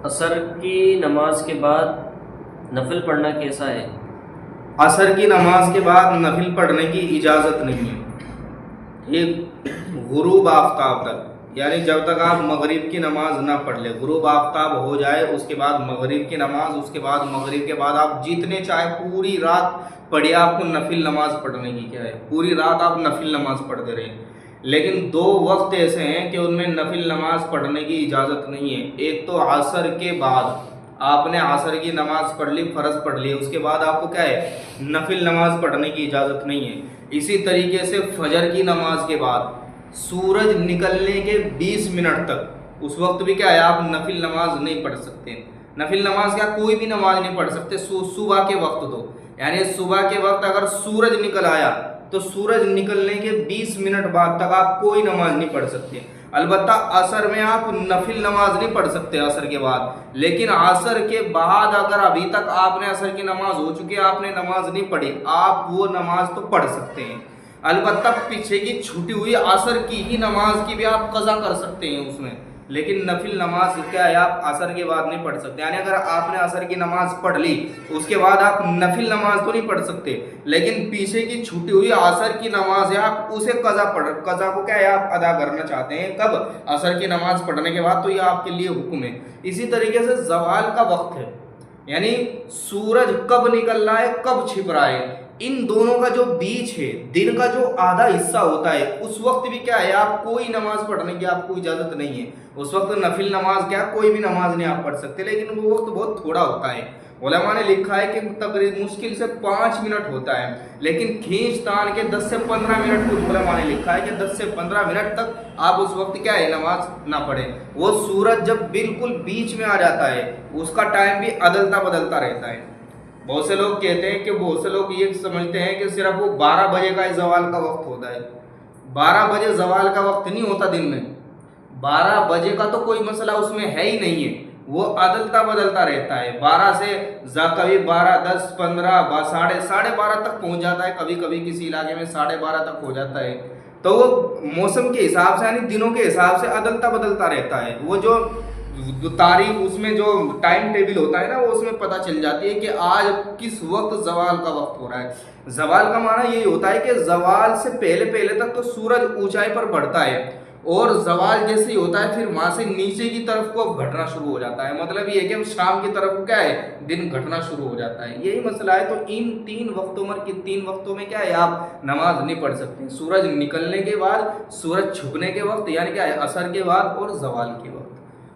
عصر کی نماز کے بعد نفل پڑھنا کیسا ہے؟ عصر کی نماز کے بعد نفل پڑھنے کی اجازت نہیں ہے، ٹھیک، غروب آفتاب تک، یعنی جب تک آپ مغرب کی نماز نہ پڑھ لیں، غروب آفتاب ہو جائے اس کے بعد مغرب کی نماز، اس کے بعد مغرب کے بعد آپ جتنے چاہے پوری رات پڑھیے، آپ کو نفل نماز پڑھنے کی کیا ہے، پوری رات آپ نفل نماز پڑھتے رہیں، لیکن دو وقت ایسے ہیں کہ ان میں نفل نماز پڑھنے کی اجازت نہیں ہے۔ ایک تو عصر کے بعد، آپ نے عصر کی نماز پڑھ لی، فرض پڑھ لی، اس کے بعد آپ کو کیا ہے، نفل نماز پڑھنے کی اجازت نہیں ہے۔ اسی طریقے سے فجر کی نماز کے بعد سورج نکلنے کے 20 منٹ تک، اس وقت بھی کیا ہے، آپ نفل نماز نہیں پڑھ سکتے۔ نفل نماز کیا، کوئی بھی نماز نہیں پڑھ سکتے صبح کے وقت تو، یعنی صبح کے وقت اگر سورج نکل آیا تو سورج نکلنے کے 20 منٹ بعد تک آپ کوئی نماز نہیں پڑھ سکتے۔ البتہ عصر میں آپ نفل نماز نہیں پڑھ سکتے عصر کے بعد، لیکن عصر کے بعد اگر ابھی تک آپ نے عصر کی نماز ہو چکی ہے، آپ نے نماز نہیں پڑھی، آپ وہ نماز تو پڑھ سکتے ہیں۔ البتہ پیچھے کی چھوٹی ہوئی عصر کی ہی نماز کی بھی آپ قضا کر سکتے ہیں اس میں، لیکن نفل نماز کیا ہے، آپ عصر کے بعد نہیں پڑھ سکتے۔ یعنی اگر آپ نے عصر کی نماز پڑھ لی، اس کے بعد آپ نفل نماز تو نہیں پڑھ سکتے، لیکن پیچھے کی چھوٹی ہوئی عصر کی نماز ہے، آپ اسے قضا کو کیا ہے، آپ ادا کرنا چاہتے ہیں کب، عصر کی نماز پڑھنے کے بعد، تو یہ آپ کے لیے حکم ہے۔ اسی طریقے سے زوال کا وقت ہے، یعنی سورج کب نکل رہا ہے، کب چھپ رہا ہے، ان دونوں کا جو بیچ ہے، دن کا جو آدھا حصہ ہوتا ہے، اس وقت بھی کیا ہے، آپ کوئی نماز پڑھنے کی آپ کو اجازت نہیں ہے۔ اس وقت نفل نماز کیا، کوئی بھی نماز نہیں آپ پڑھ سکتے، لیکن وہ وقت بہت تھوڑا ہوتا ہے۔ علماء نے لکھا ہے کہ تقریباً مشکل سے 5 منٹ ہوتا ہے، لیکن کھینچ تان کے 10 سے 15 منٹ، کچھ علماء نے لکھا ہے کہ 10 سے 15 منٹ تک آپ اس وقت کیا ہے، نماز نہ پڑھیں۔ وہ سورج جب بالکل بیچ میں آ جاتا ہے، اس کا ٹائم بھی عدلتا بدلتا رہتا ہے۔ بہت سے لوگ کہتے ہیں کہ بہت سے لوگ یہ سمجھتے ہیں کہ صرف وہ 12 بجے کا زوال کا وقت ہوتا ہے۔ 12 بجے زوال کا وقت نہیں ہوتا دن میں، 12 بجے کا تو کوئی مسئلہ اس میں ہے ہی نہیں ہے، وہ عدلتا بدلتا رہتا ہے۔ 12 سے کبھی 12، 10، 15، ساڑھے 12 تک پہنچ جاتا ہے، کبھی کبھی کسی علاقے میں 12:30 تک ہو جاتا ہے۔ تو وہ موسم کے حساب سے، یعنی دنوں کے حساب سے عدلتا بدلتا رہتا ہے۔ وہ جو تاریخ، اس میں جو ٹائم ٹیبل ہوتا ہے نا، وہ اس میں پتہ چل جاتی ہے کہ آج کس وقت زوال کا وقت ہو رہا ہے۔ زوال کا معنی یہی ہوتا ہے کہ زوال سے پہلے تک تو سورج اونچائی پر بڑھتا ہے، اور زوال جیسے ہی ہوتا ہے پھر وہاں سے نیچے کی طرف کو گھٹنا شروع ہو جاتا ہے۔ مطلب یہ ہے کہ شام کی طرف کیا ہے، دن گھٹنا شروع ہو جاتا ہے، یہی مسئلہ ہے۔ تو ان 3 وقتوں میں کیا ہے، آپ نماز نہیں پڑھ سکتے: سورج نکلنے کے بعد، سورج چھپنے کے وقت یعنی کیا ہے، عصر کے بعد، اور زوال کے بعد۔